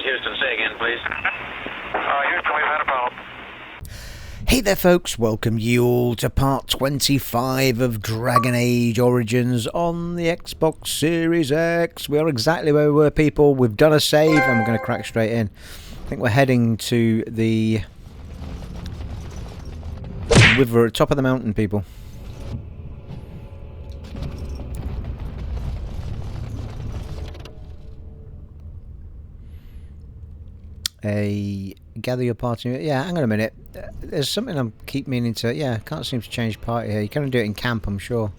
is Houston. Say again, please. Houston, we've had a problem. Hey there folks, welcome you all to part 25 of Dragon Age Origins on the Xbox Series X. We are exactly where we were, people. We've done a save and we're going to crack straight in. I think we're heading to the river at the top of the mountain, people. Gather your party. Yeah, hang on a minute. There's something I keep meaning to. Yeah, can't seem to change party here. You can do it in camp, I'm sure.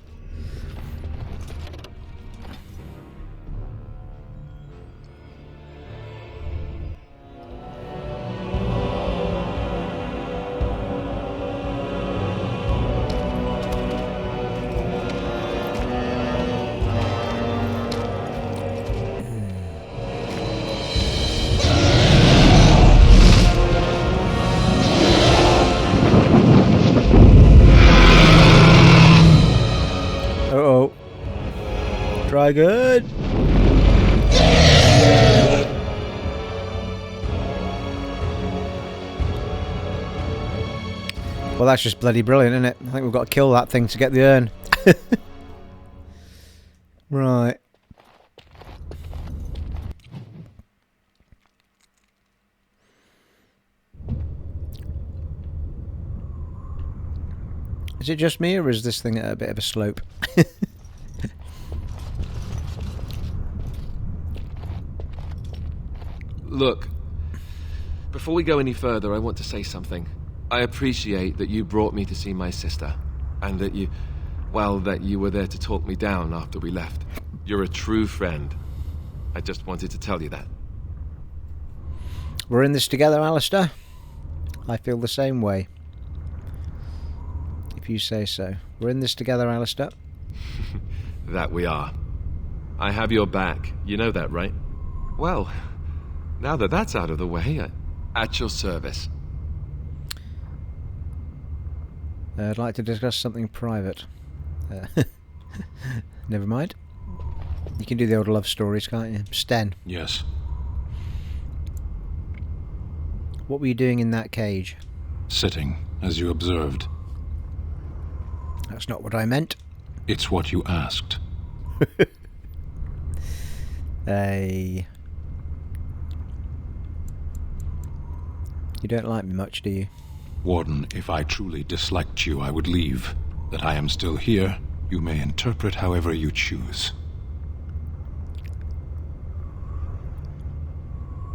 Good. Well, that's just bloody brilliant, isn't it? I think we've got to kill that thing to get the urn. Right. Is it just me, or is this thing at a bit of a slope? Look, before we go any further, I want to say something. I appreciate that you brought me to see my sister, and that you were there to talk me down after we left. You're a true friend. I just wanted to tell you that. We're in this together, Alistair. I feel the same way. If you say so. We're in this together, Alistair. That we are. I have your back. You know that, right? Well, now that that's out of the way, at your service. I'd like to discuss something private. Never mind. You can do the old love stories, can't you? Sten. Yes. What were you doing in that cage? Sitting, as you observed. That's not what I meant. It's what you asked. You don't like me much, do you? Warden, if I truly disliked you, I would leave. That I am still here, you may interpret however you choose.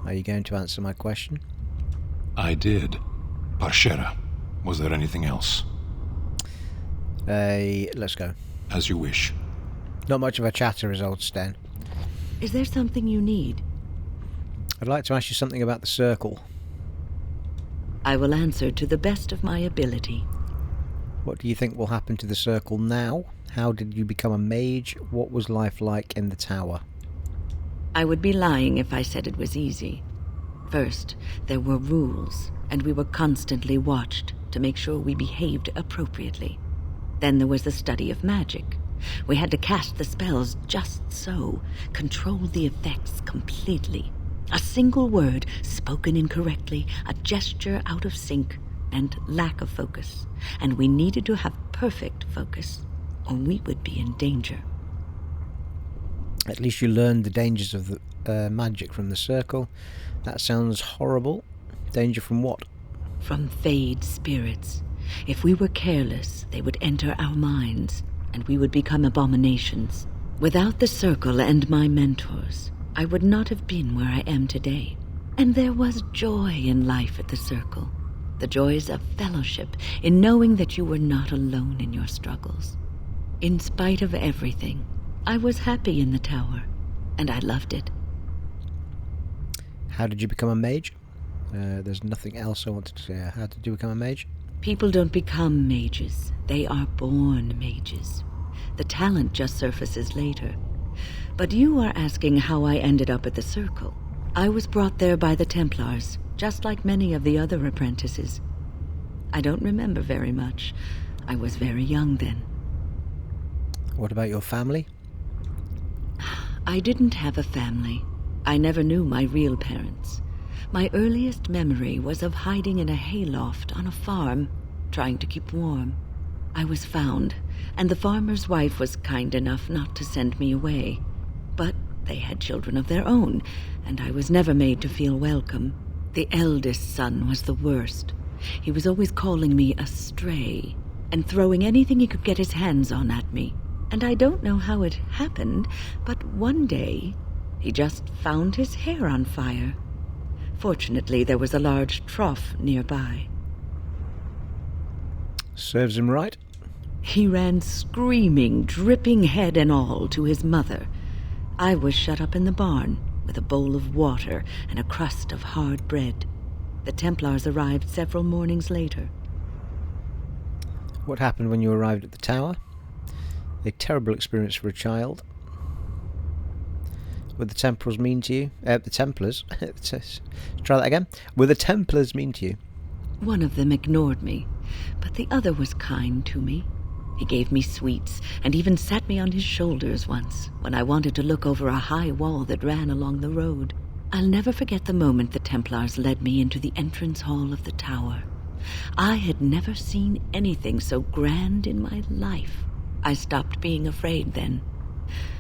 Are you going to answer my question? I did. Parshera, was there anything else? Let's go. As you wish. Not much of a chatter is old Sten. Is there something you need? I'd like to ask you something about the circle. I will answer to the best of my ability. What do you think will happen to the circle now? How did you become a mage? What was life like in the tower? I would be lying if I said it was easy. First, there were rules, and we were constantly watched to make sure we behaved appropriately. Then there was the study of magic. We had to cast the spells just so, control the effects completely. A single word spoken incorrectly, a gesture out of sync, and lack of focus. And we needed to have perfect focus, or we would be in danger. At least you learned the dangers of the magic from the circle. That sounds horrible. Danger from what? From Fade spirits. If we were careless, they would enter our minds, and we would become abominations. Without the circle and my mentors, I would not have been where I am today. And there was joy in life at the circle. The joys of fellowship, in knowing that you were not alone in your struggles. In spite of everything, I was happy in the tower, and I loved it. How did you become a mage? There's nothing else I wanted to say. How did you become a mage? People don't become mages. They are born mages. The talent just surfaces later. But you are asking how I ended up at the Circle. I was brought there by the Templars, just like many of the other apprentices. I don't remember very much. I was very young then. What about your family? I didn't have a family. I never knew my real parents. My earliest memory was of hiding in a hayloft on a farm, trying to keep warm. I was found, and the farmer's wife was kind enough not to send me away. But they had children of their own, and I was never made to feel welcome. The eldest son was the worst. He was always calling me a stray, and throwing anything he could get his hands on at me. And I don't know how it happened, but one day, he just found his hair on fire. Fortunately, there was a large trough nearby. Serves him right. He ran screaming, dripping head and all, to his mother. I was shut up in the barn with a bowl of water and a crust of hard bread. The Templars arrived several mornings later. What happened when you arrived at the tower? A terrible experience for a child. Were the Templars mean to you? The Templars? Try that again. Were the Templars mean to you? One of them ignored me, but the other was kind to me. He gave me sweets and even sat me on his shoulders once when I wanted to look over a high wall that ran along the road. I'll never forget the moment the Templars led me into the entrance hall of the tower. I had never seen anything so grand in my life. I stopped being afraid then.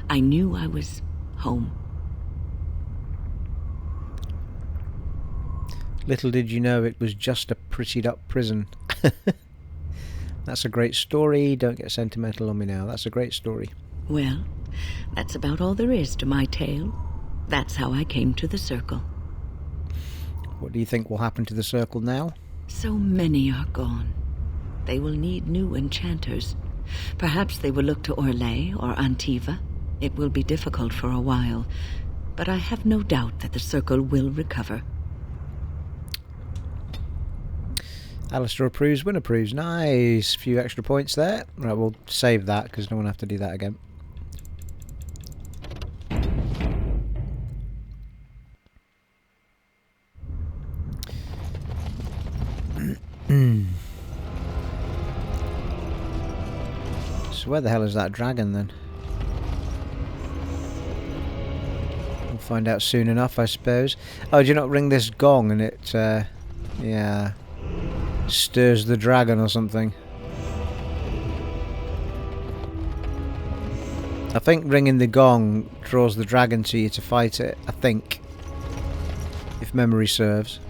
I knew I was home. Little did you know it was just a prettied up prison. That's a great story. Don't get sentimental on me now. That's a great story. Well, that's about all there is to my tale. That's how I came to the Circle. What do you think will happen to the Circle now? So many are gone. They will need new enchanters. Perhaps they will look to Orlais or Antiva. It will be difficult for a while, but I have no doubt that the Circle will recover. Alistair approves, Win approves. Nice. Few extra points there. Right, we'll save that because no one will have to do that again. So where the hell is that dragon then? We'll find out soon enough, I suppose. Oh, do you not ring this gong and it, yeah, stirs the dragon or something? I think ringing the gong draws the dragon to you to fight it, I think. If memory serves.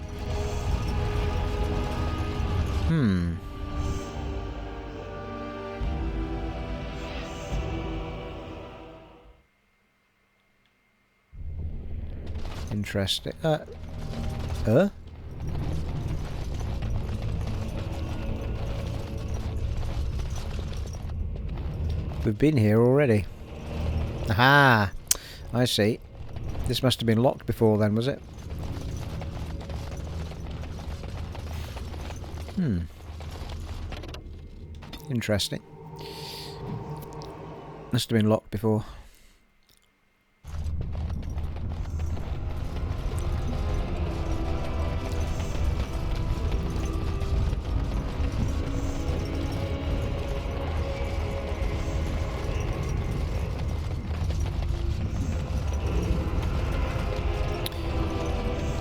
Interesting. We've been here already. Aha! I see. This must have been locked before then, was it? Interesting. Must have been locked before.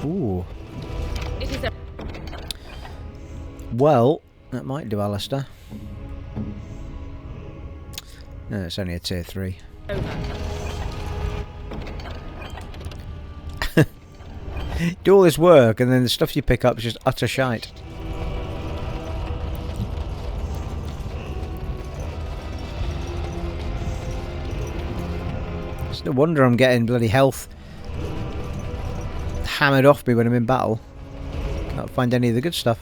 Ooh. Well, that might do, Alistair. No, it's only a tier 3. Do all this work and then the stuff you pick up is just utter shite. It's no wonder I'm getting bloody health hammered off me when I'm in battle. Can't find any of the good stuff.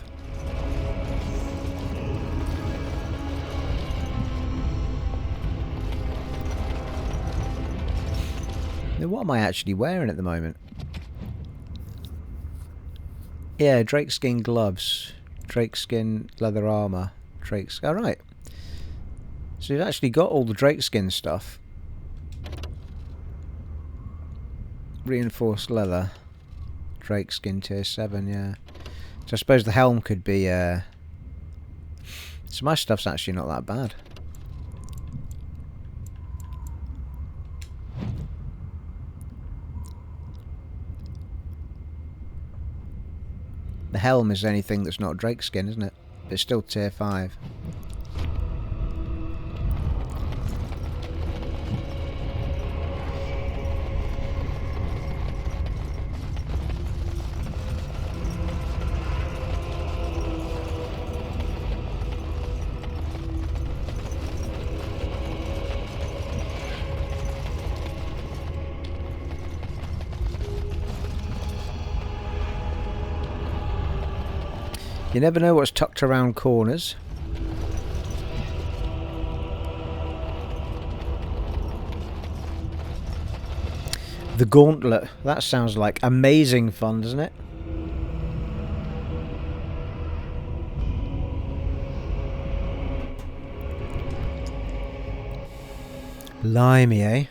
Now, what am I actually wearing at the moment? Yeah, drakeskin gloves, drakeskin leather armour, drakeskin. Alright. So you've actually got all the drakeskin stuff. Reinforced leather. Drakeskin tier 7, yeah. So I suppose the helm could be, so my stuff's actually not that bad. The helm is the only thing that's not Drake skin, isn't it? But it's still tier 5. You never know what's tucked around corners. The gauntlet. That sounds like amazing fun, doesn't it? Blimey, eh?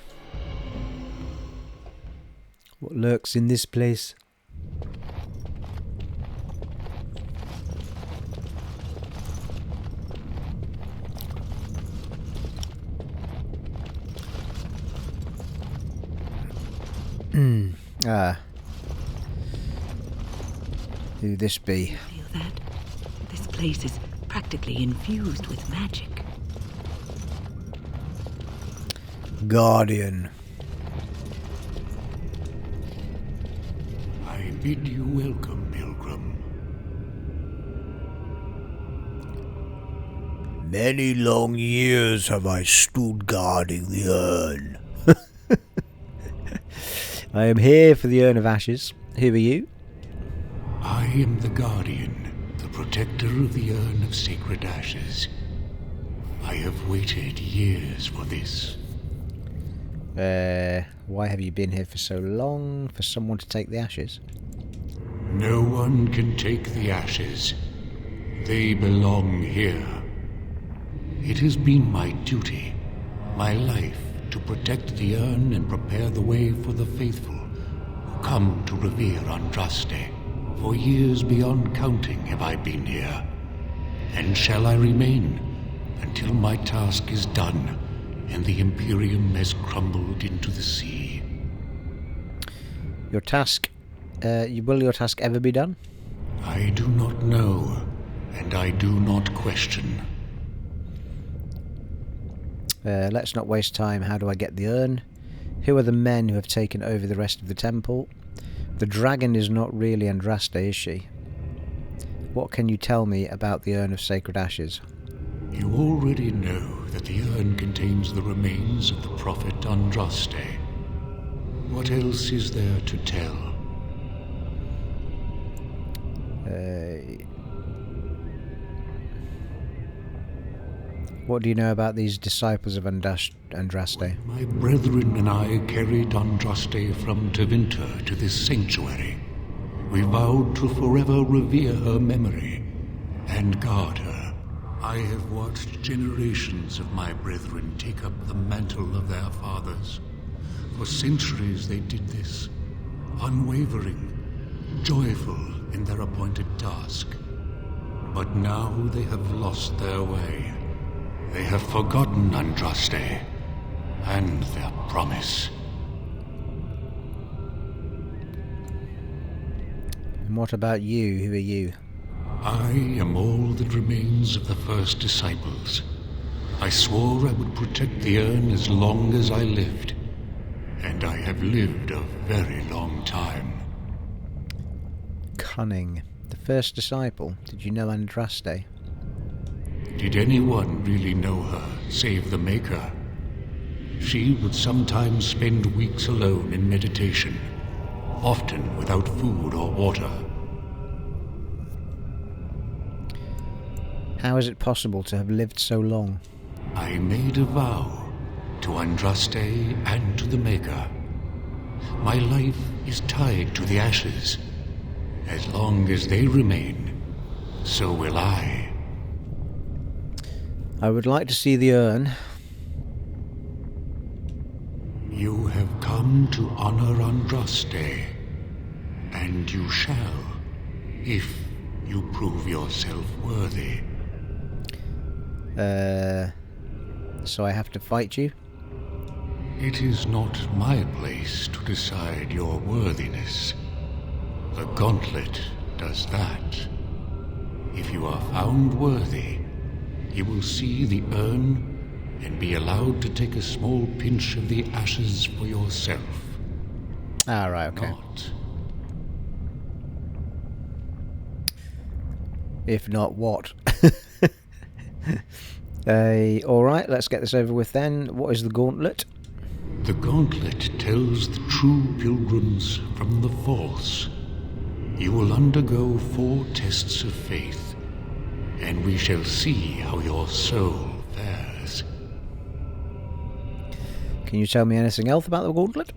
What lurks in this place? Who this be? Feel that? This place is practically infused with magic. Guardian. I bid you welcome, Pilgrim. Many long years have I stood guarding the urn. I am here for the Urn of Ashes. Who are you? I am the Guardian, the protector of the Urn of Sacred Ashes. I have waited years for this. Why have you been here for so long? For someone to take the ashes? No one can take the ashes. They belong here. It has been my duty, my life, to protect the urn and prepare the way for the faithful who come to revere Andraste. For years beyond counting have I been here, and shall I remain until my task is done and the Imperium has crumbled into the sea. Your task, will your task ever be done? I do not know, and I do not question. Let's not waste time. How do I get the urn? Who are the men who have taken over the rest of the temple? The dragon is not really Andraste, is she? What can you tell me about the Urn of Sacred Ashes? You already know that the urn contains the remains of the prophet Andraste. What else is there to tell? What do you know about these disciples of Andraste? My brethren and I carried Andraste from Tevinter to this sanctuary. We vowed to forever revere her memory and guard her. I have watched generations of my brethren take up the mantle of their fathers. For centuries they did this, unwavering, joyful in their appointed task. But now they have lost their way. They have forgotten Andraste and their promise. And what about you? Who are you? I am all that remains of the first disciples. I swore I would protect the urn as long as I lived, and I have lived a very long time. Cunning. The first disciple. Did you know Andraste? Did anyone really know her, save the Maker? She would sometimes spend weeks alone in meditation, often without food or water. How is it possible to have lived so long? I made a vow to Andraste and to the Maker. My life is tied to the ashes. As long as they remain, so will I. I would like to see the urn. You have come to honor Andraste, and you shall, if you prove yourself worthy. So I have to fight you? It is not my place to decide your worthiness. The gauntlet does that. If you are found worthy, you will see the urn and be allowed to take a small pinch of the ashes for yourself. Ah, right, okay. Not. If not, what? Alright, let's get this over with then. What is the gauntlet? The gauntlet tells the true pilgrims from the false. You will undergo 4 tests of faith, and we shall see how your soul fares. Can you tell me anything else about the gauntlet?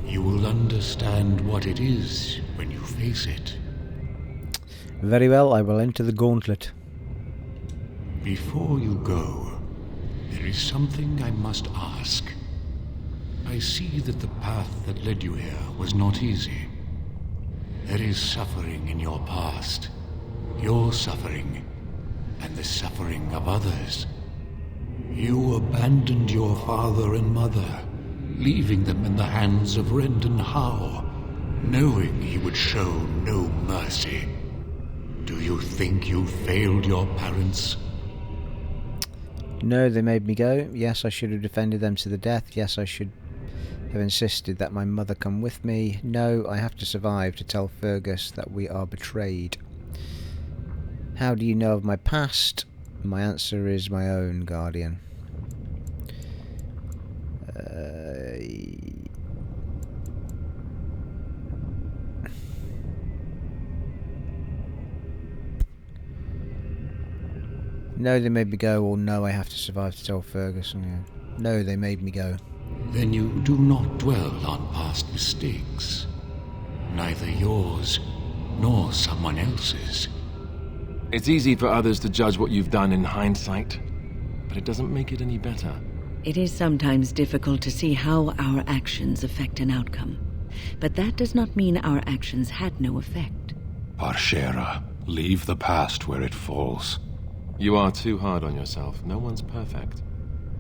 You will understand what it is when you face it. Very well, I will enter the gauntlet. Before you go, there is something I must ask. I see that the path that led you here was not easy. There is suffering in your past, your suffering, and the suffering of others. You abandoned your father and mother, leaving them in the hands of Rendon Howe, knowing he would show no mercy. Do you think you failed your parents? No, they made me go. Yes, I should have defended them to the death. Yes, I should have insisted that my mother come with me. No, I have to survive to tell Fergus that we are betrayed. How do you know of my past? My answer is my own, Guardian. No, they made me go, or no, I have to survive to tell Fergus. No, they made me go. Then you do not dwell on past mistakes. Neither yours, nor someone else's. It's easy for others to judge what you've done in hindsight, but it doesn't make it any better. It is sometimes difficult to see how our actions affect an outcome. But that does not mean our actions had no effect. Parshera, leave the past where it falls. You are too hard on yourself. No one's perfect.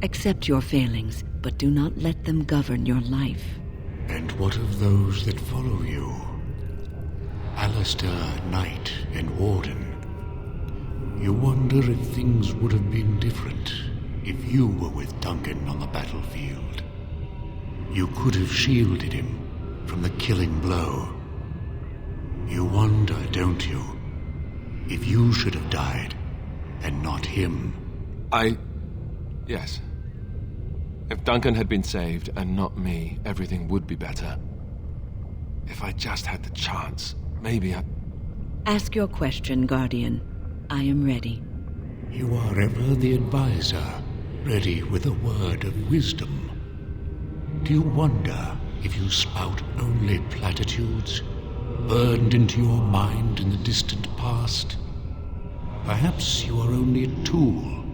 Accept your failings, but do not let them govern your life. And what of those that follow you? Alistair, Knight, and Warden. You wonder if things would have been different if you were with Duncan on the battlefield. You could have shielded him from the killing blow. You wonder, don't you, if you should have died and not him? Yes. If Duncan had been saved and not me, everything would be better. If I just had the chance, maybe I... Ask your question, Guardian. I am ready. You are ever the advisor, ready with a word of wisdom. Do you wonder if you spout only platitudes, burned into your mind in the distant past? Perhaps you are only a tool,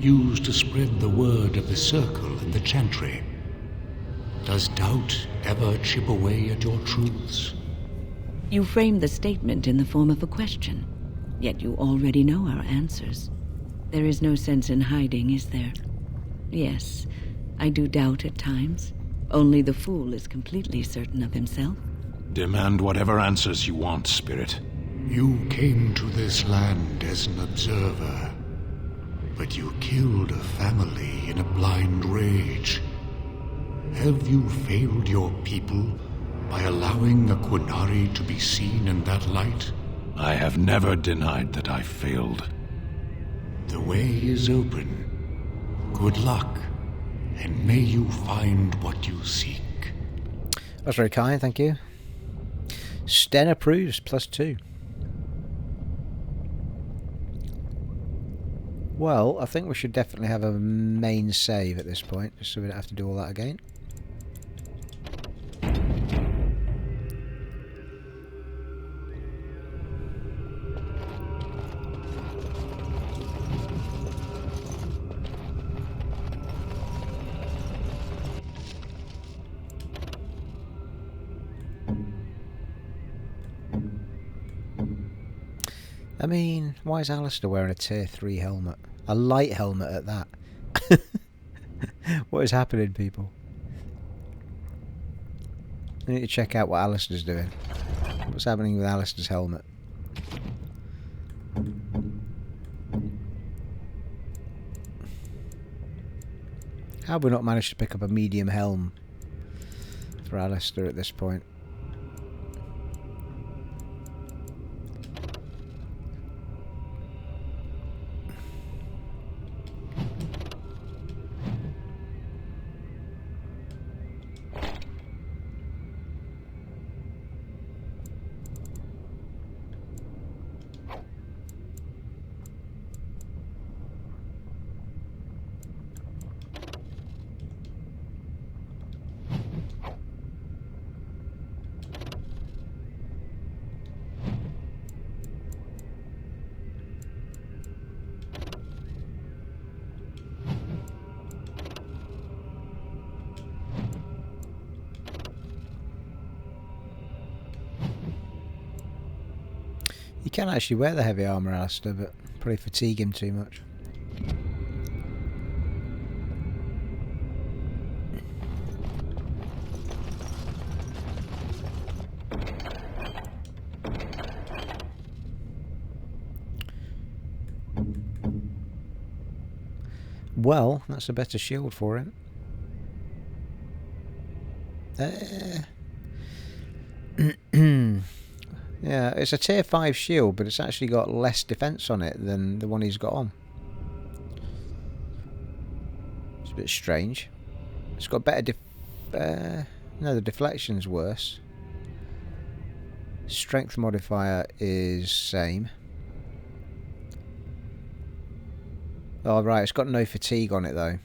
used to spread the word of the circle and the chantry. Does doubt ever chip away at your truths? You framed the statement in the form of a question, yet you already know our answers. There is no sense in hiding, is there? Yes, I do doubt at times. Only the fool is completely certain of himself. Demand whatever answers you want, Spirit. You came to this land as an observer, but you killed a family in a blind rage. Have you failed your people by allowing a Qunari to be seen in that light? I have never denied that I failed. The way is open. Good luck, and may you find what you seek. That's very kind, thank you. Sten approves, +2. Well, I think we should definitely have a main save at this point, just so we don't have to do all that again. I mean, why is Alistair wearing a tier 3 helmet? A light helmet at that. What is happening, people? I need to check out what Alistair's doing. What's happening with Alistair's helmet? How have we not managed to pick up a medium helm for Alistair at this point? You can actually wear the heavy armour, Alistair, but probably fatigue him too much. Well, that's a better shield for him. Yeah, it's a tier 5 shield, but it's actually got less defense on it than the one he's got on. It's a bit strange. It's got better no, the deflection's worse. Strength modifier is same. Oh right, it's got no fatigue on it though.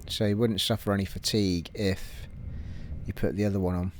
So you wouldn't suffer any fatigue if you put the other one on.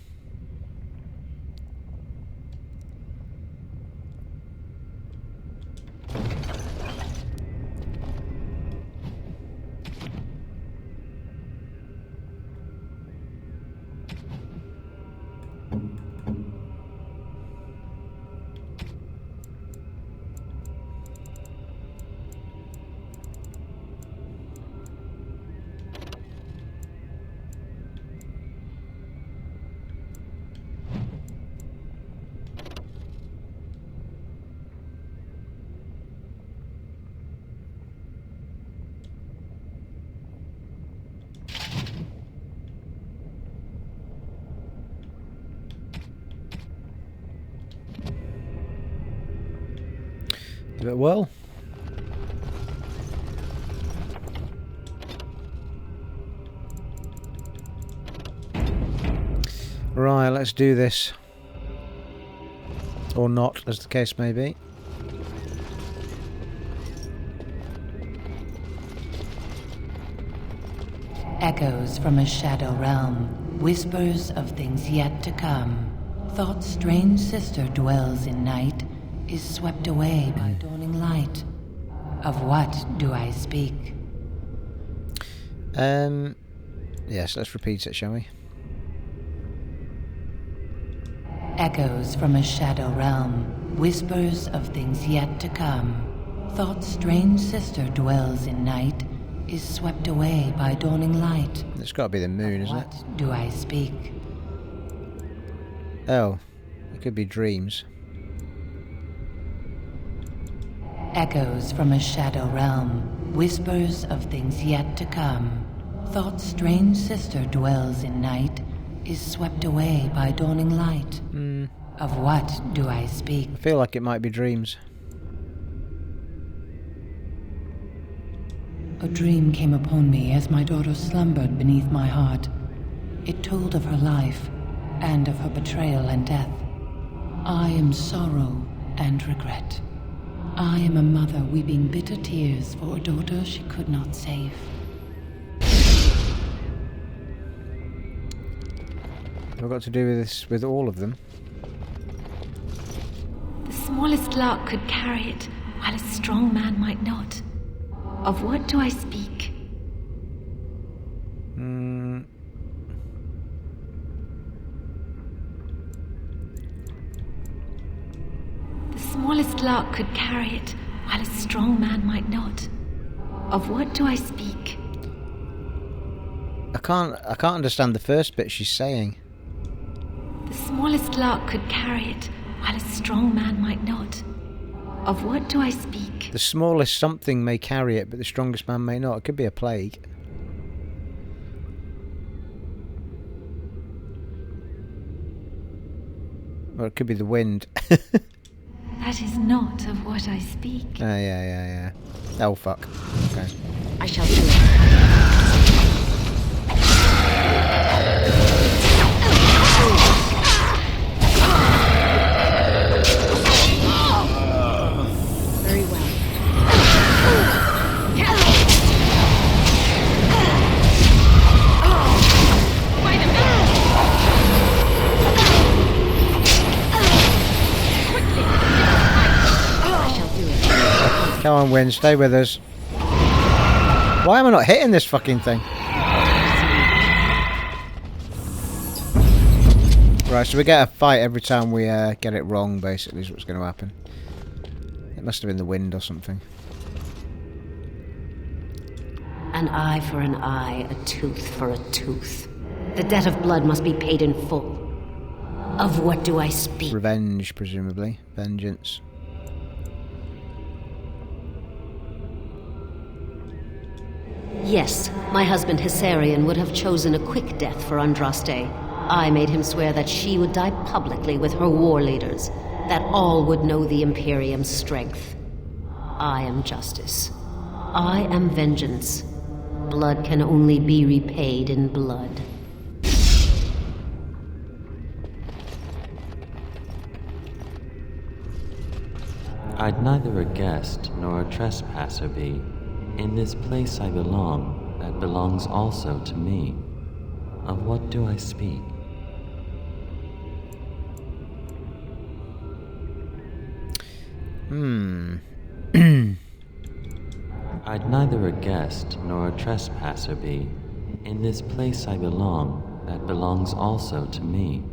Do it well. Right, let's do this. Or not, as the case may be. Echoes from a shadow realm, whispers of things yet to come. Thought's strange sister dwells in night, is swept away by dawning light. Of what do I speak? Yes, let's repeat it, shall we? Echoes from a shadow realm, whispers of things yet to come. Thought's strange sister dwells in night, is swept away by dawning light. It's got to be the moon, isn't it? What do I speak? Oh, it could be dreams. Echoes from a shadow realm, whispers of things yet to come. Thought's strange sister dwells in night, is swept away by dawning light. Of what do I speak? I feel like it might be dreams. A dream came upon me as my daughter slumbered beneath my heart. It told of her life, and of her betrayal and death. I am sorrow and regret. I am a mother weeping bitter tears for a daughter she could not save. I've got to do with this with all of them. The smallest lark could carry it, while a strong man might not. Of what do I speak? The smallest lark could carry it, while a strong man might not. Of what do I speak? I can't understand the first bit she's saying. The smallest lark could carry it, while a strong man might not. Of what do I speak? The smallest something may carry it, but the strongest man may not. It could be a plague. Or it could be the wind. That is not of what I speak. Oh, yeah. Oh, fuck. Okay. I shall do it. Very well. Wait a minute! I shall do it. Come on, wind, stay with us. Why am I not hitting this fucking thing? Right, so we get a fight every time we get it wrong, basically, is what's going to happen. It must have been the wind or something. An eye for an eye, a tooth for a tooth. The debt of blood must be paid in full. Of what do I speak? Revenge, presumably. Vengeance. Yes, my husband Hysarion would have chosen a quick death for Andraste. I made him swear that she would die publicly with her war leaders, that all would know the Imperium's strength. I am justice. I am vengeance. Blood can only be repaid in blood. I'd neither a guest nor a trespasser be. In this place I belong, that belongs also to me. Of what do I speak? I'd neither a guest nor a trespasser be. In this place I belong, that belongs also to me.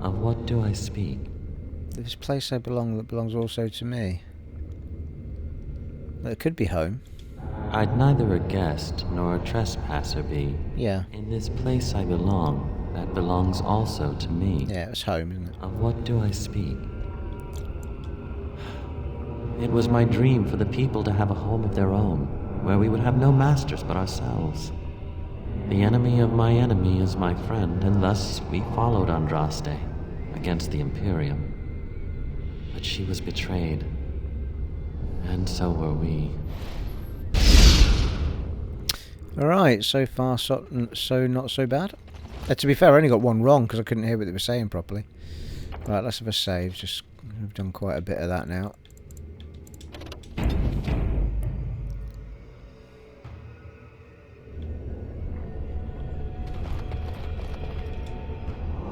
Of what do I speak? This place I belong that belongs also to me. Well, it could be home. I'd neither a guest nor a trespasser be. Yeah. In this place I belong, that belongs also to me. Yeah, it's home, isn't it? Of what do I speak? It was my dream for the people to have a home of their own, where we would have no masters but ourselves. The enemy of my enemy is my friend, and thus we followed Andraste against the Imperium. But she was betrayed, and so were we. Alright, so far so not so bad. To be fair, I only got one wrong because I couldn't hear what they were saying properly. Right, let's have a save. We've done quite a bit of that now.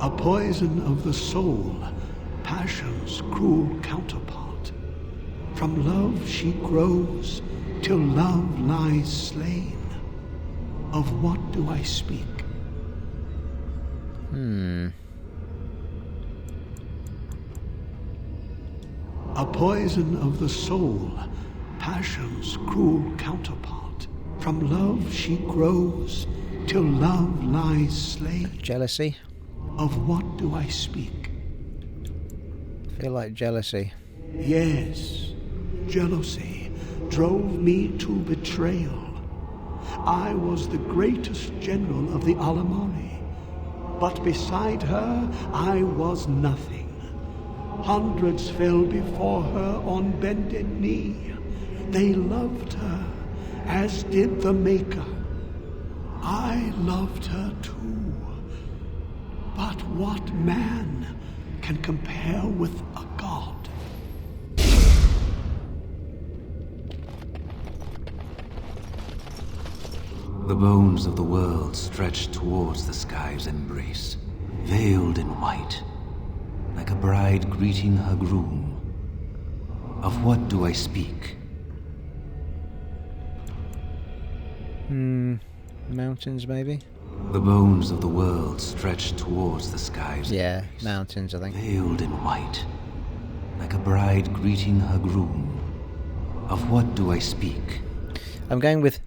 A poison of the soul, passion's cruel counterpart. From love she grows, till love lies slain. Of what do I speak? A poison of the soul, passion's cruel counterpart. From love she grows, till love lies slain. Jealousy? Of what do I speak? I feel like jealousy. Yes, jealousy drove me to betrayal. I was the greatest general of the Alemanni, but beside her I was nothing. Hundreds fell before her on bended knee. They loved her, as did the Maker. I loved her too. But what man can compare with a god? The bones of the world stretched towards the sky's embrace, veiled in white, like a bride greeting her groom. Of what do I speak? Mountains, maybe? The bones of the world stretched towards the sky's Yeah, mountains, I think. veiled in white, like a bride greeting her groom. Of what do I speak? I'm going with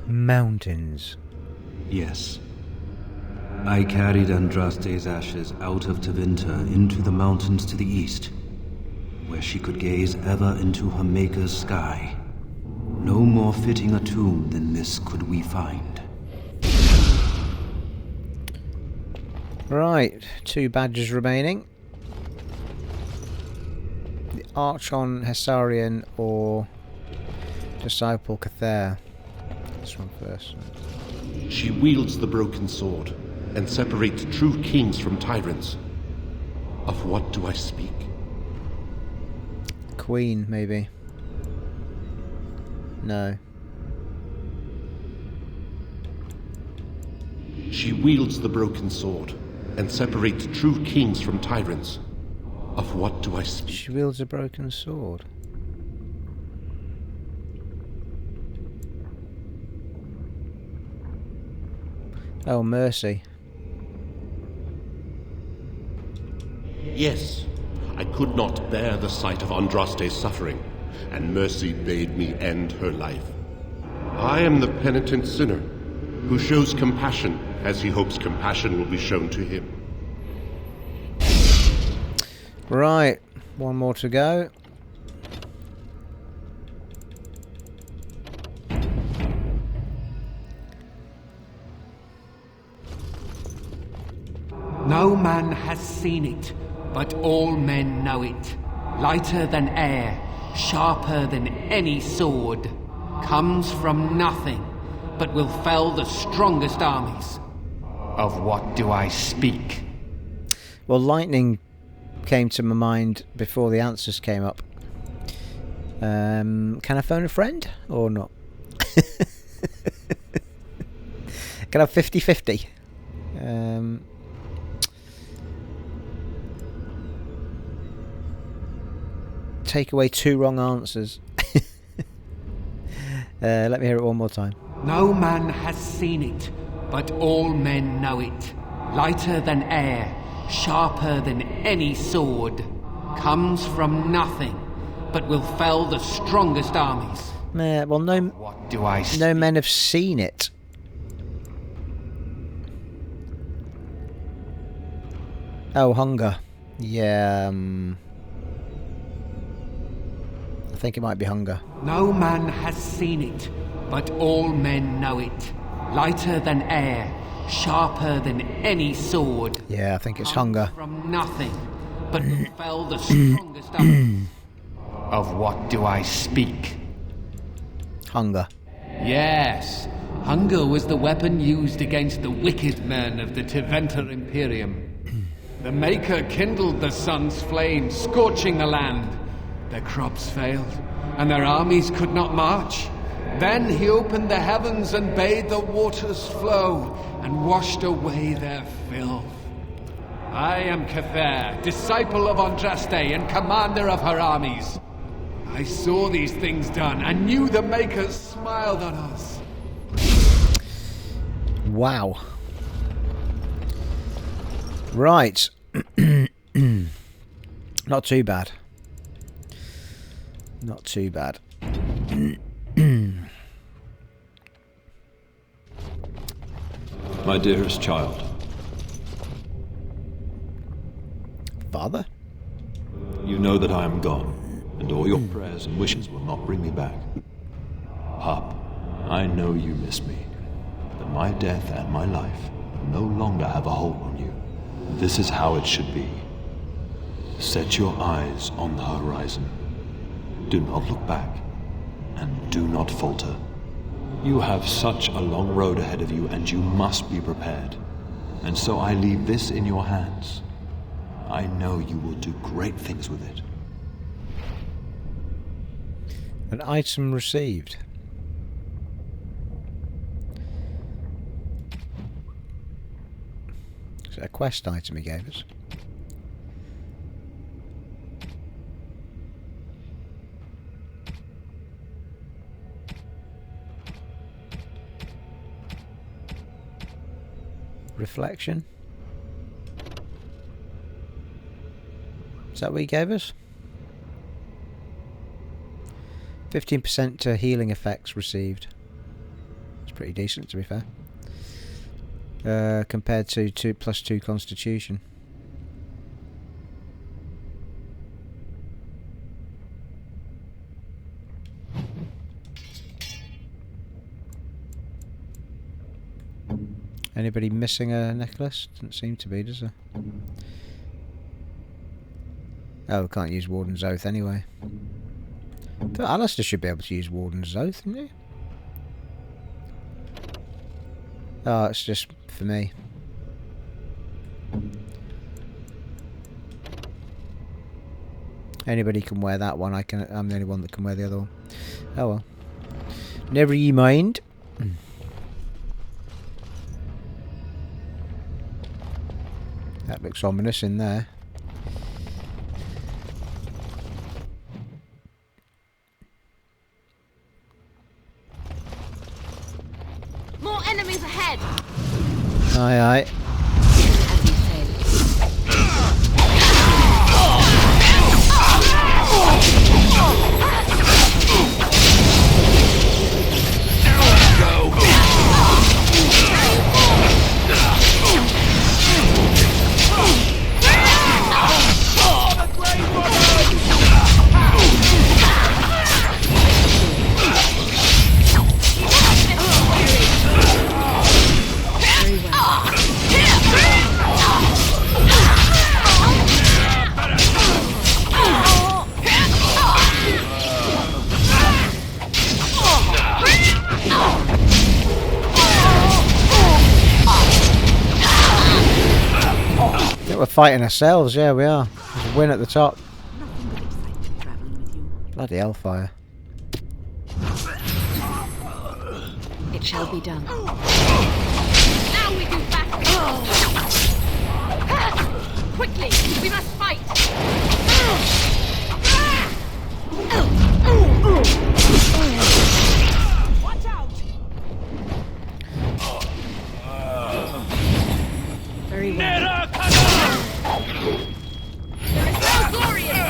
mountains. Yes. I carried Andraste's ashes out of Tevinter into the mountains to the east, where she could gaze ever into her Maker's sky. No more fitting a tomb than this could we find. Right, 2 badges remaining. Archon Hessarian or Disciple Cather? This one first. She wields the broken sword and separates true kings from tyrants. Of what do I speak? Queen, maybe. No. She wields the broken sword and separates true kings from tyrants. Of what do I speak? She wields a broken sword. Oh, Mercy. Yes, I could not bear the sight of Andraste's suffering, and Mercy bade me end her life. I am the penitent sinner who shows compassion as he hopes compassion will be shown to him. Right, one more to go. No man has seen it, but all men know it. Lighter than air, sharper than any sword. Comes from nothing, but will fell the strongest armies. Of what do I speak? Well, lightning came to my mind before the answers came up. Can I phone a friend or not? Can I have 50-50? Take away 2 wrong answers. Let me hear it one more time. No man has seen it, but all men know it. Lighter than air, sharper than any sword. Comes from nothing, but will fell the strongest armies. Well, no. What do I speak? No men have seen it. Oh, hunger. Yeah. I think it might be hunger. No man has seen it, but all men know it. Lighter than air, sharper than any sword. Yeah, I think it's hunger. From nothing, but will fell the strongest armies. Of what do I speak? Hunger. Yes, hunger was the weapon used against the wicked men of the Teventer Imperium. The Maker kindled the sun's flame, scorching the land. Their crops failed, and their armies could not march. Then he opened the heavens and bade the waters flow, and washed away their filth. I am Cather, disciple of Andraste and commander of her armies. I saw these things done, and knew the Makers smiled on us. Wow. Right. Not too bad. Not too bad. My dearest child. Father? You know that I am gone, and all your prayers and wishes will not bring me back. Pup, I know you miss me, but my death and my life no longer have a hold on you. This is how it should be. Set your eyes on the horizon. Do not look back, and do not falter. You have such a long road ahead of you, and you must be prepared. And so I leave this in your hands. I know you will do great things with it. An item received. Is it a quest item he gave us? Reflection. Is that what he gave us? 15% healing effects received. It's pretty decent, to be fair. Compared to +2 Constitution. Anybody missing a necklace? Doesn't seem to be, does there? Oh, we can't use Warden's Oath anyway. But Alistair should be able to use Warden's Oath, isn't he? Oh, it's just for me. Anybody can wear that one. I'm the only one that can wear the other one. Oh well. Never ye mind. That looks ominous in there. More enemies ahead! Aye, aye. We're fighting ourselves, yeah we are. There's a win at the top. Bloody hellfire. It shall be done. Now we do battle! Quickly! We must fight! Watch out! Very well. There is no glory in us!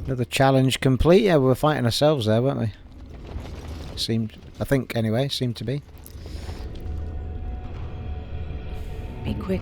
Another challenge complete. Yeah, we were fighting ourselves there, weren't we? I think anyway, seemed to be. Be quick.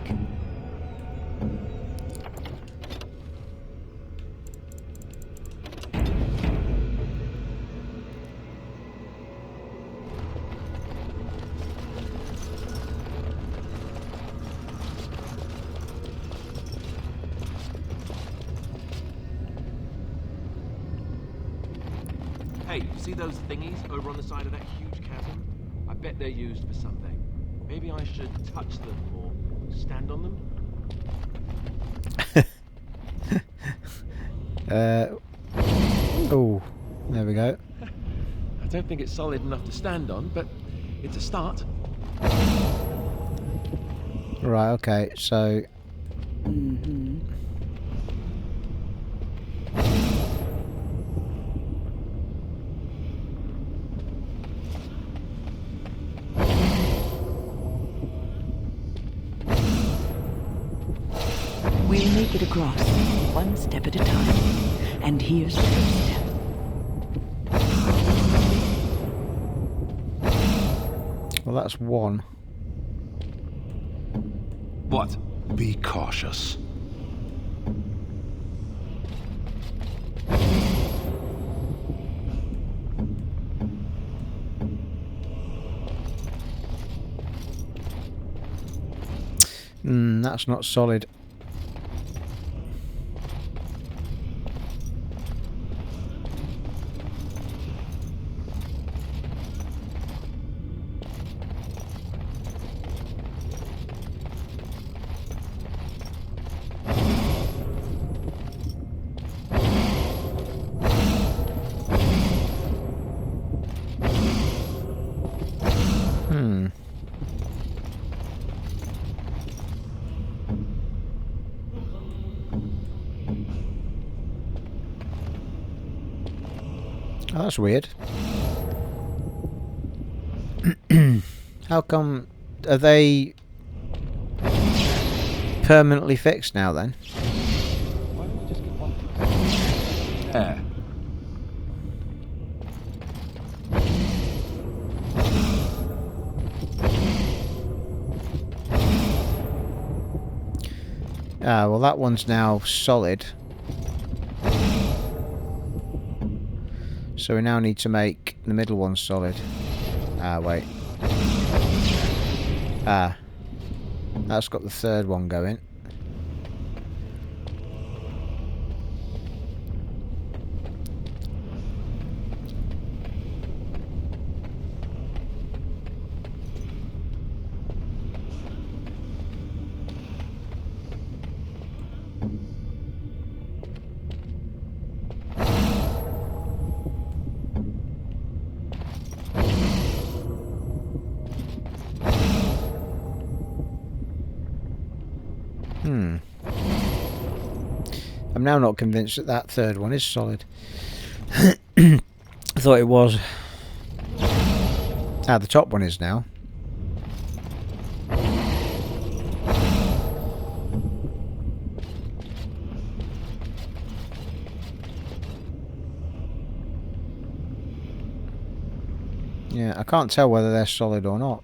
Hey, you see those thingies over on the side of that huge chasm? I bet they're used for something. Maybe I should touch them or stand on them? Oh, there we go. I don't think it's solid enough to stand on, but it's a start. Right, okay, so... We'll make it across, one step at a time. And here's the first step. Well, that's one. What? Be cautious. That's not solid. Oh, that's weird. How come... Are they... permanently fixed now then? Why don't we just get one? There. Ah, well that one's now solid. So we now need to make the middle one solid. Ah, wait. Ah. That's got the third one going. I'm now not convinced that that third one is solid. I thought it was. Ah, the top one is now. Yeah, I can't tell whether they're solid or not.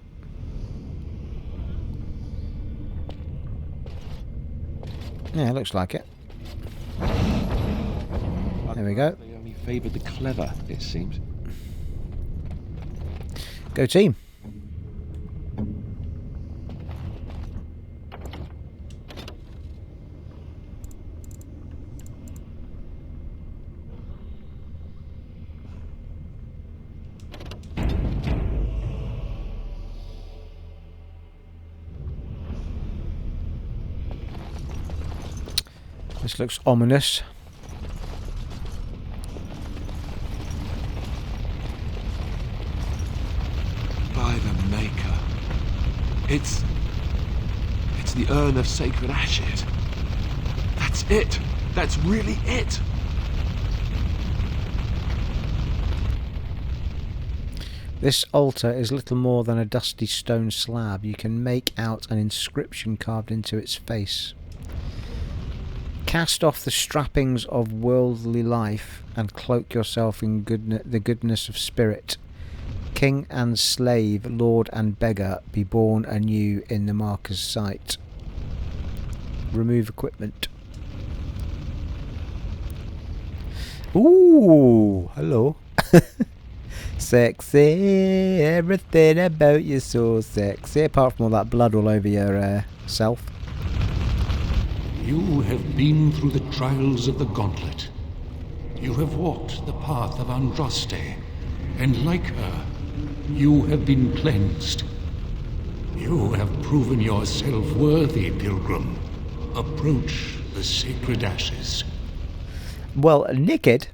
Yeah, it looks like it. There we go. They only favoured the clever, it seems. Go team. This looks ominous. By the Maker. It's the Urn of Sacred Ashes. That's it. That's really it. This altar is little more than a dusty stone slab. You can make out an inscription carved into its face. Cast off the strappings of worldly life and cloak yourself in the goodness of spirit. King and slave, lord and beggar, be born anew in the marker's sight. Remove equipment. Ooh, hello. Sexy, everything about you so sexy. Apart from all that blood all over your self. You have been through the trials of the gauntlet. You have walked the path of Andraste, and like her, you have been cleansed. You have proven yourself worthy, pilgrim. Approach the sacred ashes. Well, naked.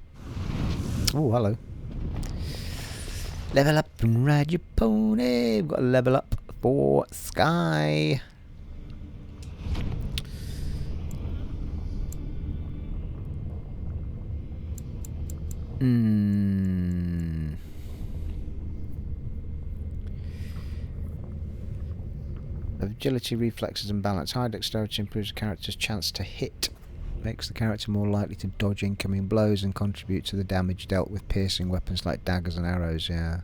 Oh, hello. Level up and ride your pony. We've got to level up for Sky. Agility, reflexes and balance. High dexterity improves the character's chance to hit. Makes the character more likely to dodge incoming blows and contribute to the damage dealt with piercing weapons like daggers and arrows, yeah.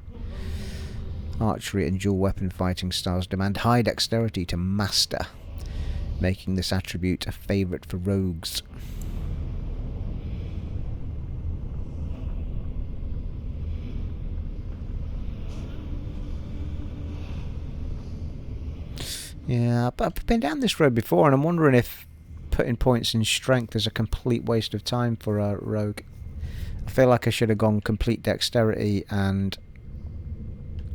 Archery and dual weapon fighting styles demand high dexterity to master, making this attribute a favourite for rogues. Yeah, but I've been down this road before and I'm wondering if putting points in strength is a complete waste of time for a rogue. I feel like I should have gone complete dexterity and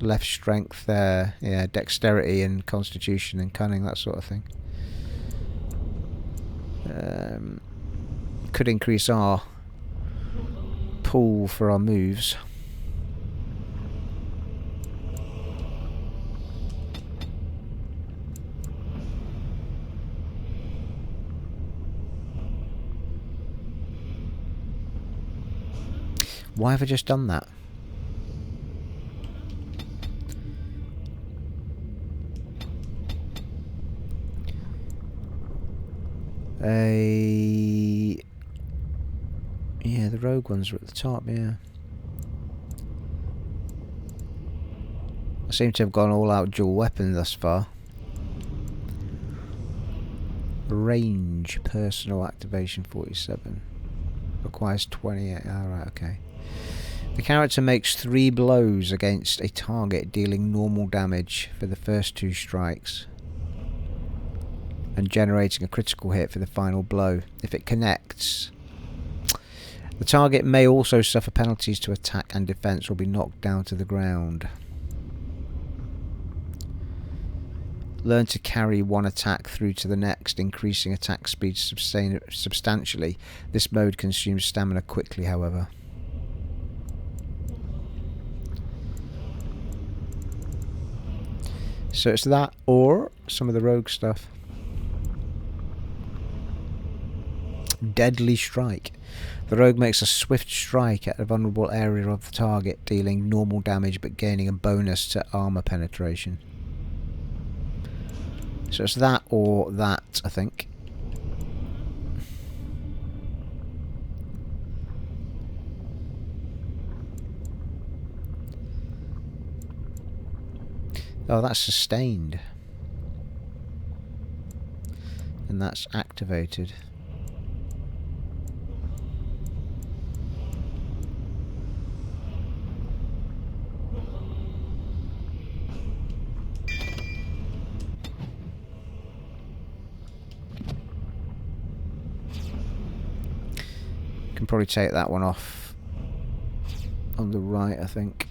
left strength there. Yeah, dexterity and constitution and cunning, that sort of thing. Could increase our pool for our moves. Why have I just done that? Yeah, the rogue ones are at the top, yeah. I seem to have gone all out dual weapon thus far. Range, personal activation 47. Requires 28. Alright, okay. The character makes 3 blows against a target, dealing normal damage for the first 2 strikes and generating a critical hit for the final blow. If it connects, the target may also suffer penalties to attack and defense or be knocked down to the ground. Learn to carry one attack through to the next, increasing attack speed substantially. This mode consumes stamina quickly, however. So it's that or some of the rogue stuff. Deadly Strike. The rogue makes a swift strike at a vulnerable area of the target, dealing normal damage but gaining a bonus to armor penetration. So it's that or that, I think. Oh, that's sustained. And that's activated. Can probably take that one off on the right, I think.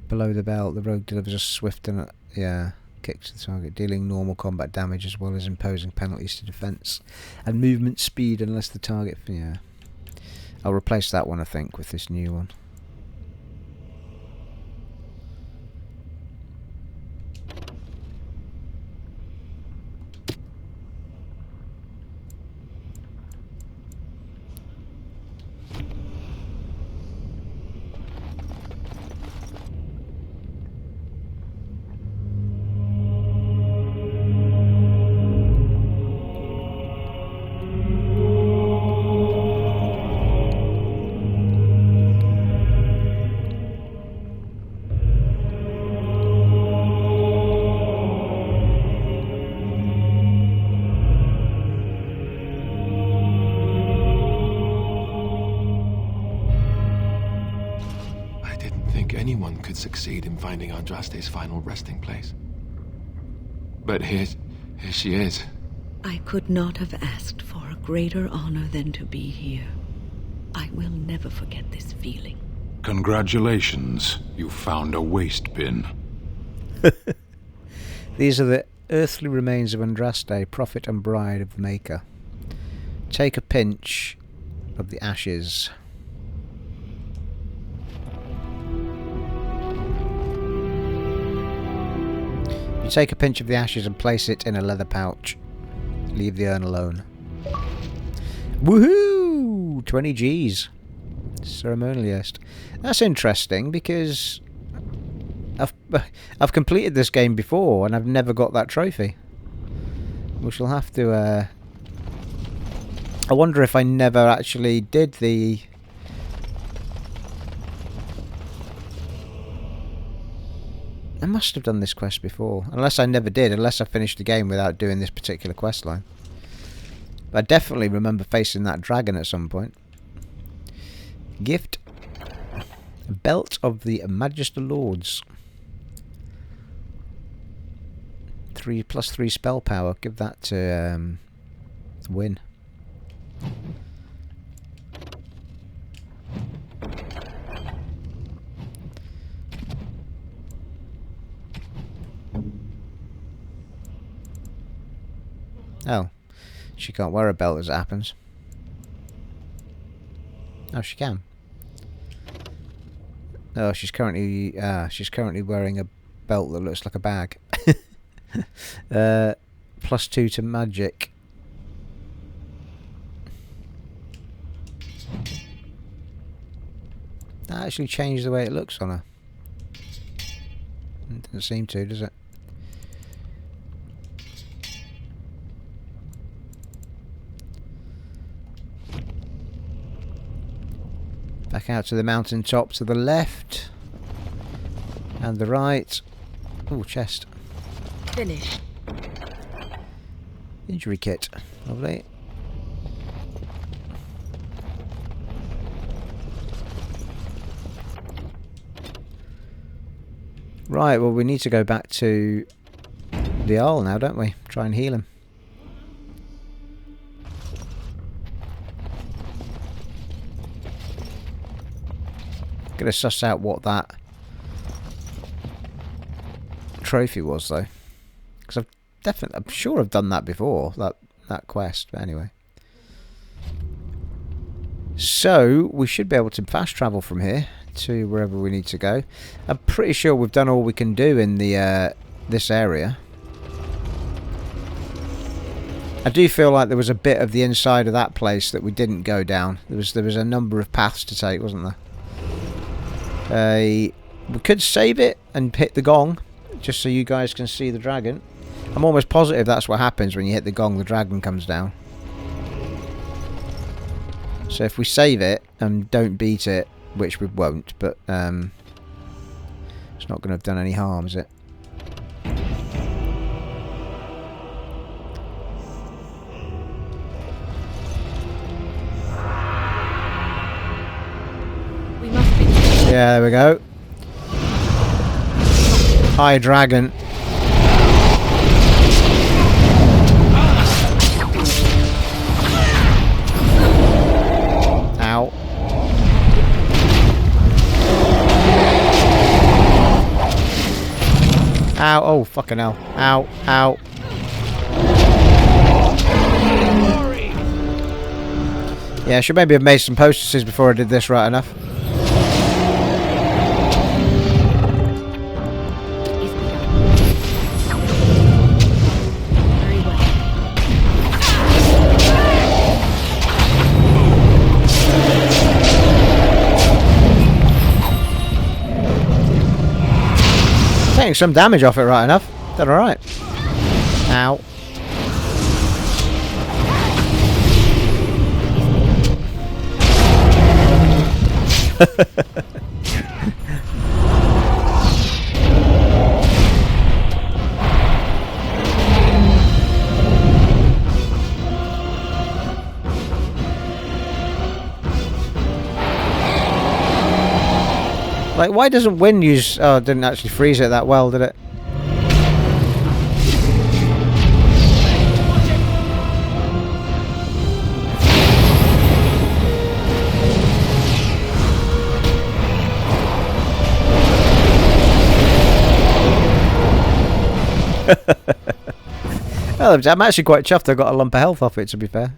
Below the belt, the rogue delivers a swift and kick to the target, dealing normal combat damage as well as imposing penalties to defense and movement speed unless the target... I'll replace that one, I think, with this new one. Succeed in finding Andraste's final resting place. But here she is. I could not have asked for a greater honor than to be here. I will never forget this feeling. Congratulations, you found a waste bin. These are the earthly remains of Andraste, prophet and bride of the Maker. Take a pinch of the ashes. You take a pinch of the ashes and place it in a leather pouch. Leave the urn alone. Woohoo! 20 Gs. Ceremonialist. That's interesting because I've completed this game before and I've never got that trophy. We shall have to... I wonder if I never actually did the... I must have done this quest before. Unless I never did. Unless I finished the game without doing this particular quest line. But I definitely remember facing that dragon at some point. Gift. Belt of the Magister Lords. 3+3 spell power. Give that to Win. Oh, she can't wear a belt as it happens. Oh, she can. Oh, she's currently wearing a belt that looks like a bag. +2 to magic. That actually changed the way it looks on her. It doesn't seem to, does it? Back out to the mountaintop to the left. And the right. Oh, chest. Finished. Injury kit. Lovely. Right, well we need to go back to the Jarl now, don't we? Try and heal him. Gonna suss out what that trophy was though. Because I'm sure I've done that before, that quest, but anyway. So, we should be able to fast travel from here to wherever we need to go. I'm pretty sure we've done all we can do in the this area. I do feel like there was a bit of the inside of that place that we didn't go down. There was a number of paths to take, wasn't there? We could save it and hit the gong, just so you guys can see the dragon. I'm almost positive that's what happens when you hit the gong, the dragon comes down. So if we save it and don't beat it, which we won't, but it's not going to have done any harm, is it? We must be. Yeah, there we go. Hi, dragon. Ow. Ow, oh fucking hell. Ow, ow. Yeah, I should maybe have made some poultices before I did this right enough. Taking some damage off it right enough. Done alright. Ow. Like, why doesn't wind use... Oh, it didn't actually freeze it that well, did it? Well, I'm actually quite chuffed I got a lump of health off it, to be fair.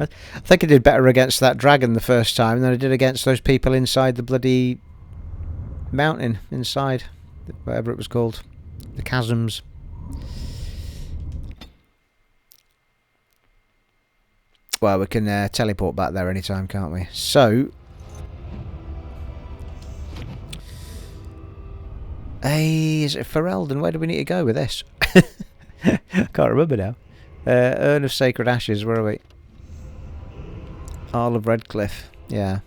I think I did better against that dragon the first time than I did against those people inside the bloody mountain, inside whatever it was called, the chasms. Well, we can teleport back there anytime, can't we? So, is it Ferelden? Where do we need to go with this? I can't remember now. Urn of Sacred Ashes, where are we? Isle of Redcliffe, yeah.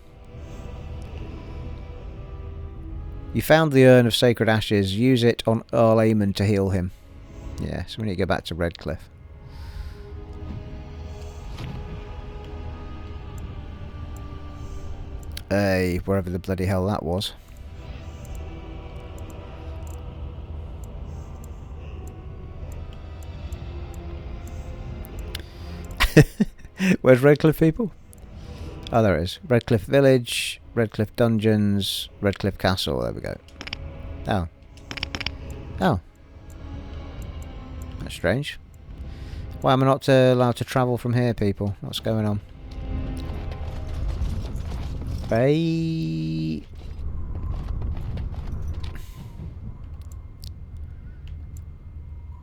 You found the Urn of Sacred Ashes. Use it on Earl Aemon to heal him. Yeah, so we need to go back to Redcliffe. Wherever the bloody hell that was. Where's Redcliffe, people? Oh, there it is. Redcliffe Village, Redcliffe Dungeons, Redcliffe Castle. There we go. Oh. Oh. That's strange. Why am I not allowed to travel from here, people? What's going on? Hey.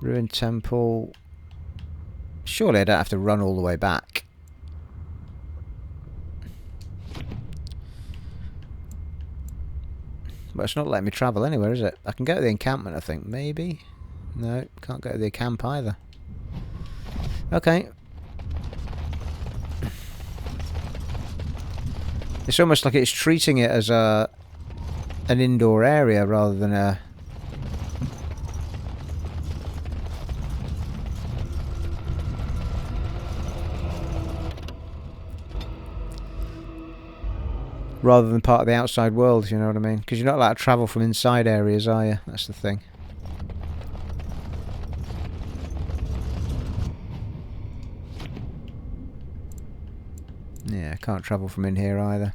Ruined Temple. Surely I don't have to run all the way back. But it's not letting me travel anywhere, is it? I can go to the encampment, I think. Maybe? No, can't go to the camp either. Okay. It's almost like it's treating it as an indoor area rather than a... rather than part of the outside world, you know what I mean? Because you're not allowed to travel from inside areas, are you? That's the thing. Yeah, can't travel from in here either.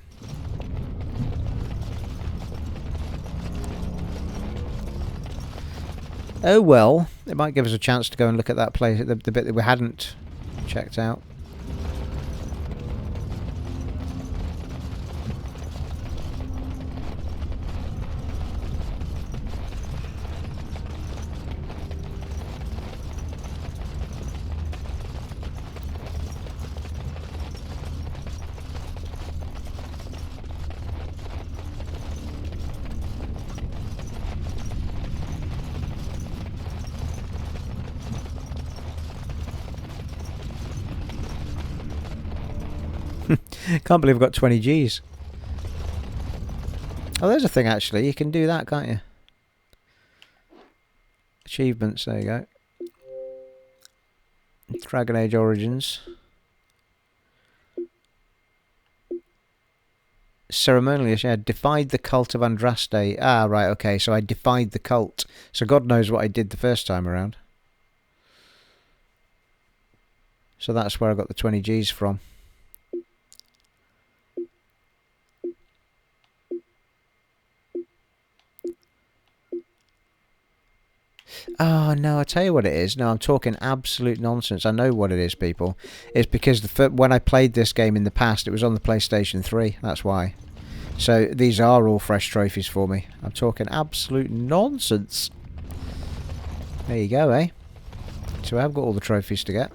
Oh well, it might give us a chance to go and look at that place, the bit that we hadn't checked out. Can't believe I've got 20 Gs. Oh, there's a thing actually. You can do that, can't you? Achievements, there you go. Dragon Age Origins. Ceremonially, yeah, defied the cult of Andraste. Ah, right, okay, so I defied the cult. So God knows what I did the first time around. So that's where I got the 20 Gs from. Oh, no, I tell you what it is. No, I'm talking absolute nonsense. I know what it is, people. It's because when I played this game in the past, it was on the PlayStation 3. That's why. So these are all fresh trophies for me. I'm talking absolute nonsense. There you go, eh? So I've got all the trophies to get.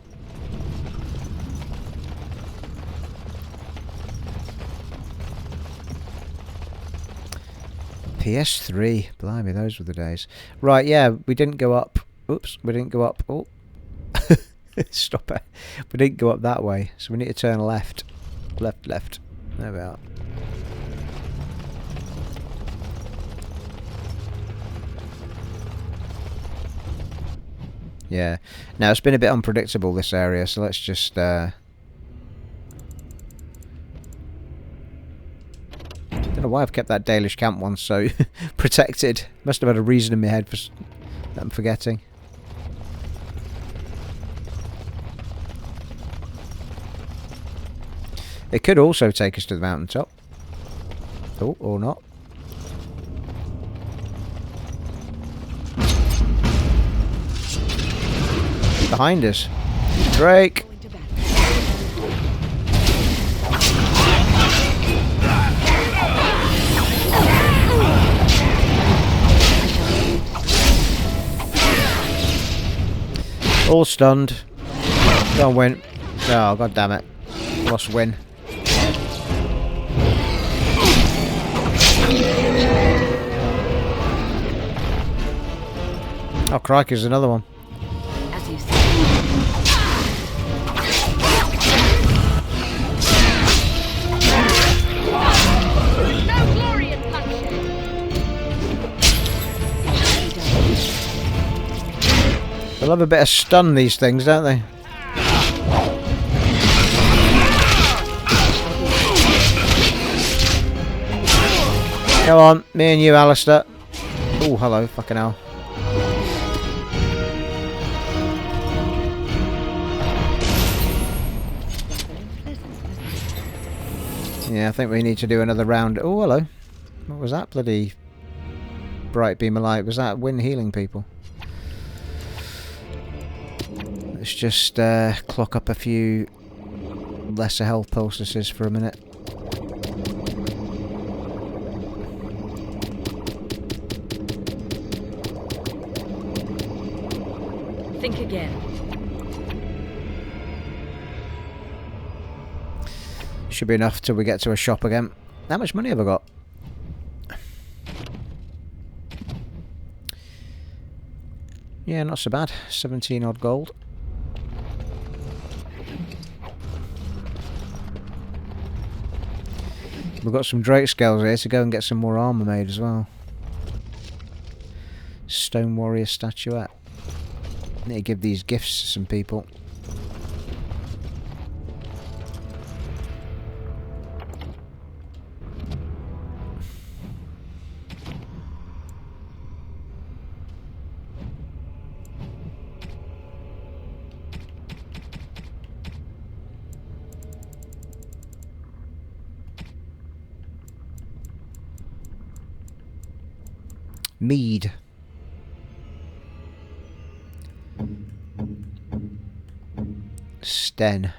PS3. Blimey, those were the days. Right, yeah, we didn't go up. Oops, we didn't go up. Oh. Stop it. We didn't go up that way, so we need to turn left. Left. There we are. Yeah. Now, it's been a bit unpredictable, this area, so let's just... I don't know why I've kept that Dalish camp one so protected. Must have had a reason in my head for that I'm forgetting. It could also take us to the mountaintop. Oh, or not. Behind us. Drake! All stunned. Don't win. Oh, god damn it. Lost win. Oh, crikey, there's another one. As you No glory in bloodshed. They love a bit of stun, these things, don't they? Come on, me and you, Alistair. Oh, hello, fucking hell. Yeah, I think we need to do another round. Oh, hello. What was that bloody bright beam of light? Was that wind healing people? Let's just clock up a few lesser health poultices for a minute. think again. Should be enough till we get to a shop again. How much money have I got? Yeah, not so bad. 17 odd gold. We've got some Drake scales here to go and get some more armour made as well. Stone warrior statuette. Need to give these gifts to some people. Mead. Sten.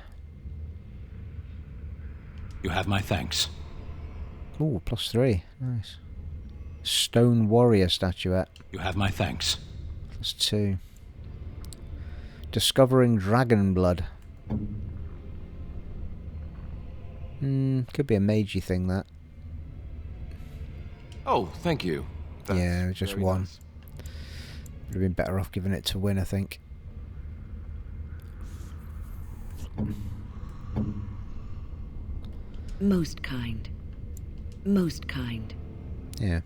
You have my thanks. Ooh, +3. Nice. Stone warrior statuette. You have my thanks. +2. Discovering dragon blood. Could be a magey thing, that. Oh, thank you. That's yeah, just one. nice. Would have been better off giving it to Win, I think. Most kind. Most kind. Yeah.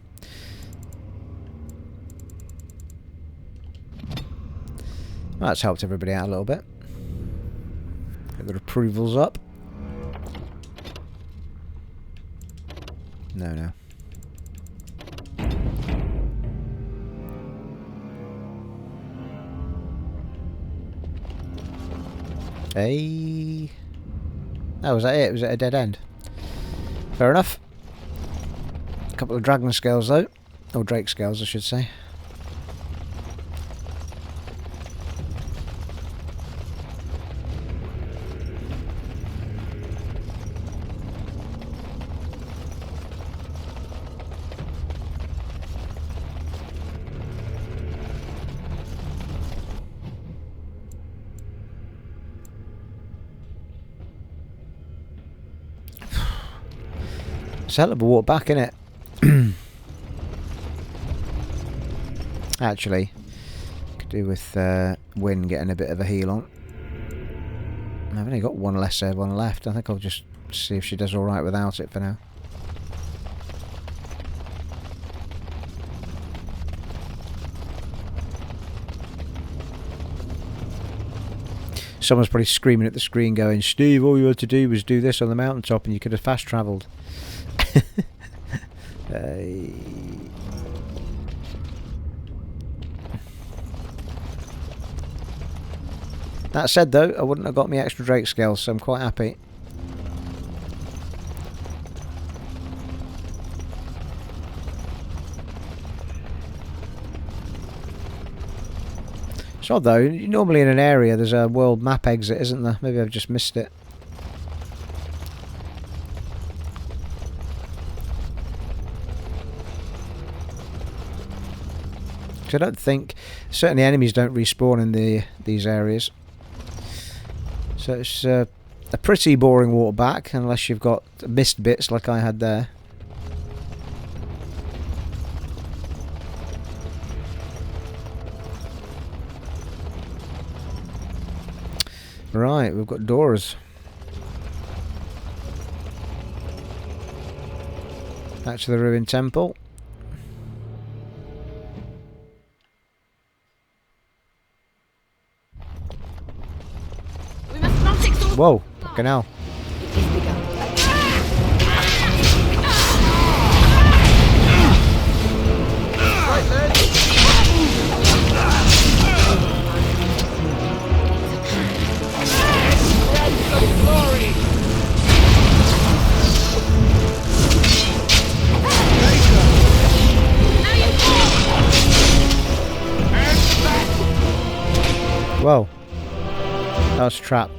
Well, that's helped everybody out a little bit. Get their approvals up. No. Hey. Oh, was that it? Was it a dead end? Fair enough. A couple of dragon scales though. Or Drake scales, I should say. It's a hell of a walk back, innit? Actually, could do with Win getting a bit of a heal on. I've only got one lesser one left. I think I'll just see if she does alright without it for now. Someone's probably screaming at the screen going, Steve, all you had to do was do this on the mountaintop and you could have fast travelled. That said though, I wouldn't have got me extra Drake scales, so I'm quite happy. It's odd though, normally in an area there's a world map exit, isn't there? Maybe I've just missed it. I don't think, certainly enemies don't respawn in these areas. So it's a pretty boring walk back, unless you've got missed bits like I had there. Right, we've got doors. Back to the ruined temple. Whoa, fucking hell. Whoa. That was a trap.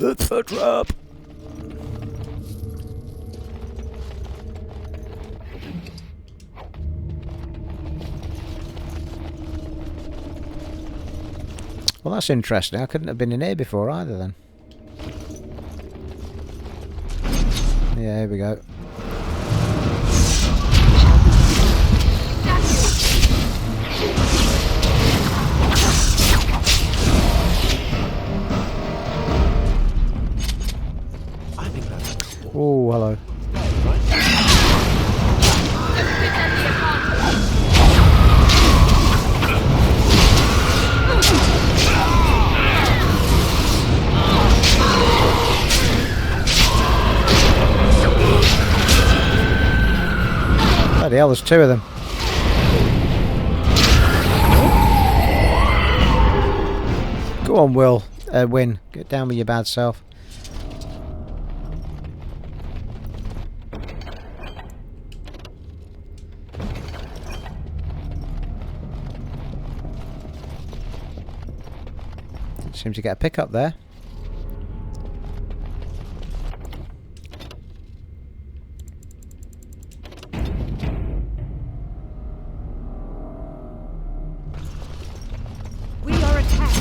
It's a trap. Well, that's interesting. I couldn't have been in here before either then. Yeah, here we go. Oh, hello. Bloody hell, there's 2 of them. Go on, Will. Win. Get down with your bad self. Seem to get a pickup there. We are attacked.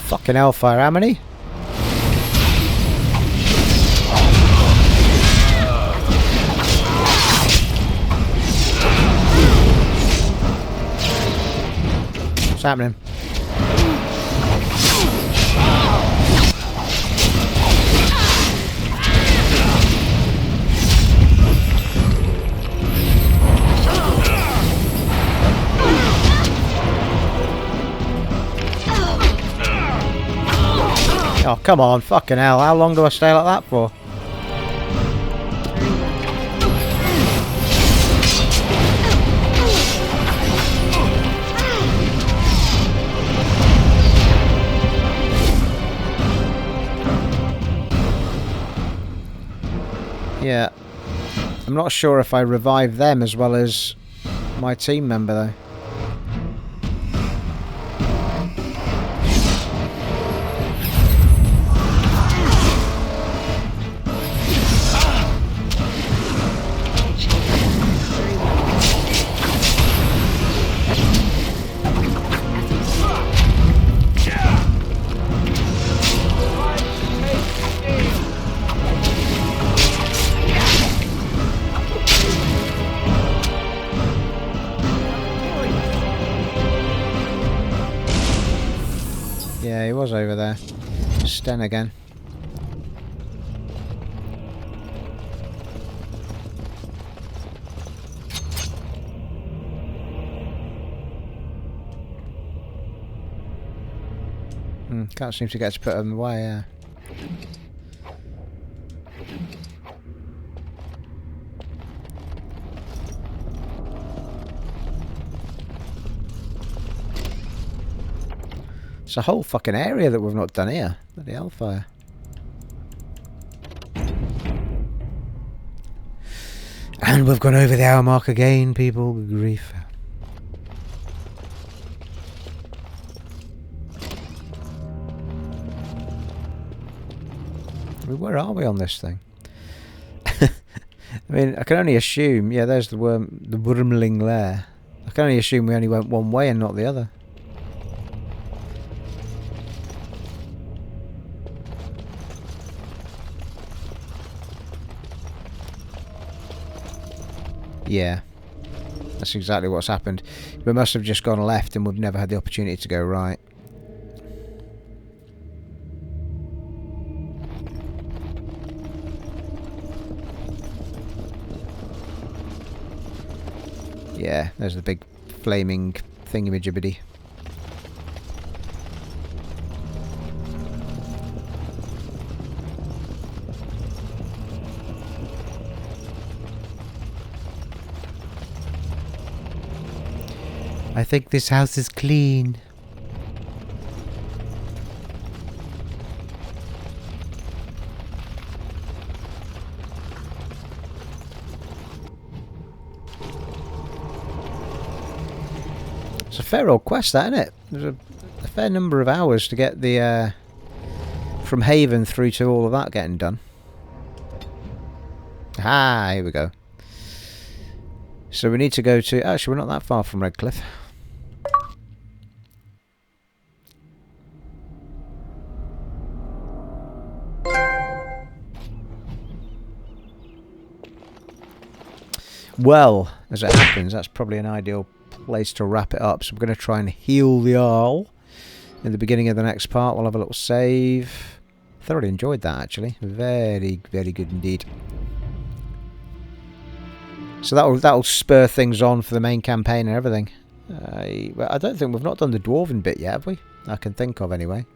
Fucking hellfire, how many? What's happening? Oh, come on, fucking hell. How long do I stay like that for? Yeah. I'm not sure if I revive them as well as my team member, though. Yeah, he was over there. Sten again. Can't seem to get to put him away, yeah. It's a whole fucking area that we've not done here. Bloody hellfire. And we've gone over the hour mark again, people. Good grief. Where are we on this thing? I mean, I can only assume... Yeah, there's the Wurmling lair. I can only assume we only went one way and not the other. Yeah, that's exactly what's happened. We must have just gone left and we've never had the opportunity to go right. Yeah, there's the big flaming thingamajibity. I think this house is clean. It's a fair old quest, that, isn't it? There's a fair number of hours to get the from Haven through to all of that getting done. Ah, here we go. So we need to go to... Actually, we're not that far from Redcliffe. Well, as it happens, that's probably an ideal place to wrap it up. So we're going to try and heal the Arl in the beginning of the next part. We'll have a little save. Thoroughly enjoyed that, actually. Very, very good indeed. So that'll spur things on for the main campaign and everything. Well, I don't think we've not done the dwarven bit yet, have we? I can think of anyway.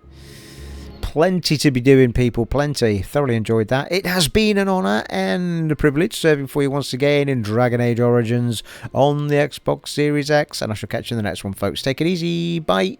Plenty to be doing, people, plenty. Thoroughly enjoyed that. It has been an honour and a privilege serving for you once again in Dragon Age Origins on the Xbox Series X, and I shall catch you in the next one, folks. Take it easy. Bye.